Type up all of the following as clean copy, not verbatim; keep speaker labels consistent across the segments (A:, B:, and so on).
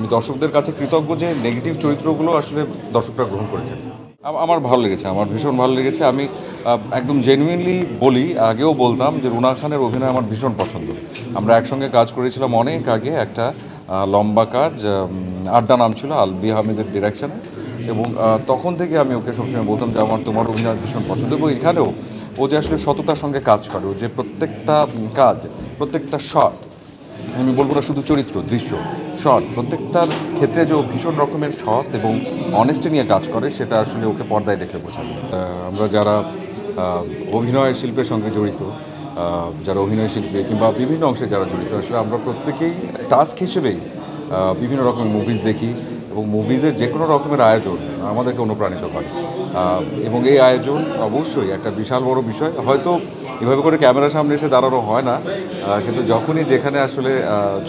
A: আমি দর্শকদের কাছে কৃতজ্ঞ যে নেগেটিভ চরিত্রগুলো আসলে দর্শকরা গ্রহণ করেছেন। আমার ভালো লেগেছে, আমার ভীষণ ভালো লেগেছে। আমি একদম জেনুইনলি বলি, আগেও বলতাম যে রুনা খানের অভিনয় আমার ভীষণ পছন্দ। আমরা একসঙ্গে কাজ করেছিলাম অনেক আগে একটা লম্বা কাজ, আড্ডা নাম ছিল, আলভি আহমেদের ডিরেকশনে। এবং তখন থেকে আমি ওকে সবসময় বলতাম যে আমার তোমার অভিনয় ভীষণ পছন্দ। এবং এখানেও ও যে আসলে সততার সঙ্গে কাজ করে, ও যে প্রত্যেকটা কাজ, প্রত্যেকটা শট, আমি বলবো না শুধু চরিত্র, দৃশ্য, শট, প্রত্যেকটার ক্ষেত্রে যে ও ভীষণ রকমের সৎ এবং অনেস্টি নিয়ে কাজ করে, সেটা আসলে ওকে পর্দায় দেখলে বোঝা যায়। আমরা যারা অভিনয় শিল্পের সঙ্গে জড়িত, যারা অভিনয় শিল্পী কিংবা বিভিন্ন অংশে যারা জড়িত, আসলে আমরা প্রত্যেকেই টাস্ক হিসেবেই বিভিন্ন রকমের মুভিজ দেখি এবং মুভিজের যে কোনো রকমের আয়োজন আমাদেরকে অনুপ্রাণিত করে। এবং এই আয়োজন অবশ্যই একটা বিশাল বড় বিষয়। হয়তো এভাবে করে ক্যামেরার সামনে এসে দাঁড়ানো হয় না, কিন্তু যখনই যেখানে আসলে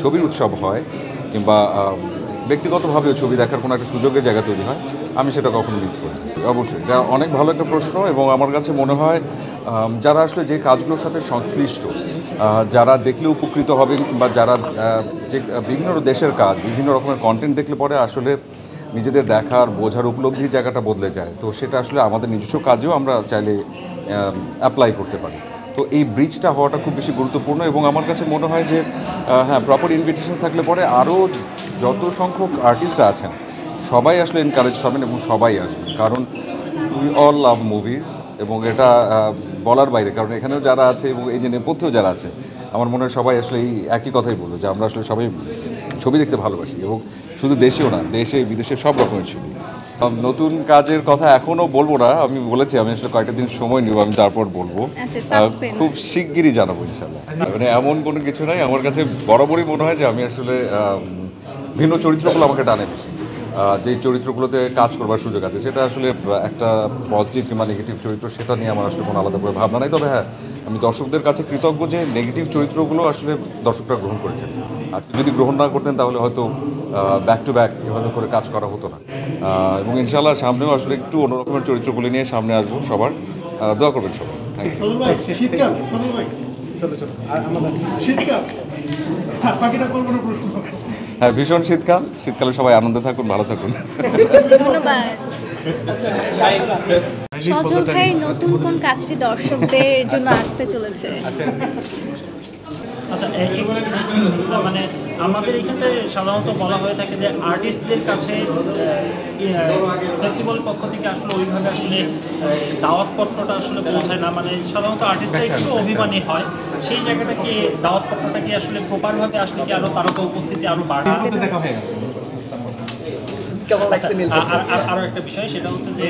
A: ছবির উৎসব হয় কিংবা ব্যক্তিগতভাবেও ছবি দেখার কোনো একটা সুযোগের জায়গা তৈরি হয়, আমি সেটা কখনো মিস করি। অবশ্যই এটা অনেক ভালো একটা প্রশ্ন। এবং আমার কাছে মনে হয় যারা আসলে যে কাজগুলোর সাথে সংশ্লিষ্ট, যারা দেখলে উপকৃত হবেন কিংবা যারা যে বিভিন্ন দেশের কাজ, বিভিন্ন রকমের কন্টেন্ট দেখলে পরে আসলে নিজেদের দেখার, বোঝার, উপলব্ধির জায়গাটা বদলে যায়। তো সেটা আসলে আমাদের নিজস্ব কাজেও আমরা চাইলে অ্যাপ্লাই করতে পারি। তো এই ব্রিজটা হওয়াটা খুব বেশি গুরুত্বপূর্ণ। এবং আমার কাছে মনে হয় যে হ্যাঁ, প্রপার ইনভিটেশন থাকলে পরে আরও যত সংখ্যক আর্টিস্টরা আছেন সবাই আসলে এনকারেজ হবেন এবং সবাই আসবেন। কারণ উই অল লাভ মুভিজ, এবং এটা বলার বাইরে। কারণ এখানেও যারা আছে এবং এই যে নেপথ্যেও যারা আছে, আমার মনে হয় সবাই আসলে এই একই কথাই বললো যে আমরা আসলে সবাই ছবি দেখতে ভালোবাসি। এবং শুধু দেশেও না, দেশে বিদেশে সব রকমের ছবি। নতুন কাজের কথা এখনও বলবো না, আমি বলেছি আমি আসলে কয়েকটা দিন সময় নিব, আমি তারপর বলবো। খুব শিগগিরই জানাবো ইনশাল্লাহ। মানে এমন কোনো কিছু নাই, আমার কাছে বরাবরই মনে হয় যে আমি আসলে ভিন্ন চরিত্রগুলো আমাকে টানে বেশি। যেই চরিত্রগুলোতে কাজ করবার সুযোগ আছে, সেটা আসলে একটা পজিটিভ কিংবা নেগেটিভ চরিত্র, সেটা নিয়ে আমার আসলে কোনো আলাদা করে ভাবনা নাই। তবে হ্যাঁ, আমি দর্শকদের কাছে কৃতজ্ঞ যে নেগেটিভ চরিত্রগুলো আসলে দর্শকরা গ্রহণ করেছেন। আজকে যদি গ্রহণ না করতেন তাহলে হয়তো ব্যাক টু ব্যাক এভাবে করে কাজ করা হতো না। এবং ইনশাআল্লাহ সামনেও আসলে একটু অন্যরকমের চরিত্রগুলি নিয়ে সামনে আসবো। সবার দোয়া করবেন সবাই। হ্যাঁ, ভীষণ শীতকাল। শীতকালে সবাই আনন্দে থাকুন, ভালো থাকুন।
B: ধন্যবাদ। সজল ভাইয়ের নতুন কোন কাজটি দর্শকদের জন্য আসতে চলেছে?
C: আচ্ছা, মানে আমাদের এখানে সাধারণত বলা হয়ে থাকে যে আর্টিস্টদের কাছে ফেস্টিভ্যালের পক্ষ থেকে আসলে ওইভাবে আসলে দাওয়াতপত্রটা আসলে পৌঁছায় না। মানে সাধারণত আর্টিস্টরা একটু অভিমানী হয়। সেই জায়গাটা কি দাওয়াতপত্রটা কি আসলে প্রপারভাবে আসলে কি আরও তারকা উপস্থিতি আরও বাড়ানো? আরও একটা বিষয়, সেটা হচ্ছে যে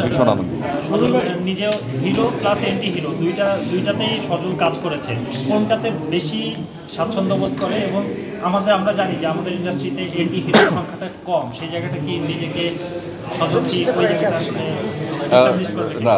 A: ভীষণ আনন্দ।
C: সজল নিজেও হিরো প্লাস এন্টি হিরো দুইটাতেই সজল কাজ করেছে। কোনটাতে বেশি স্বাচ্ছন্দ্য বোধ করে? এবং আমরা জানি যে আমাদের ইন্ডাস্ট্রিতে এন্টি হিরোর সংখ্যাটা কম, সেই জায়গাটা কি নিজেকে সজল কি ওই জায়গাটা আসলে
A: না।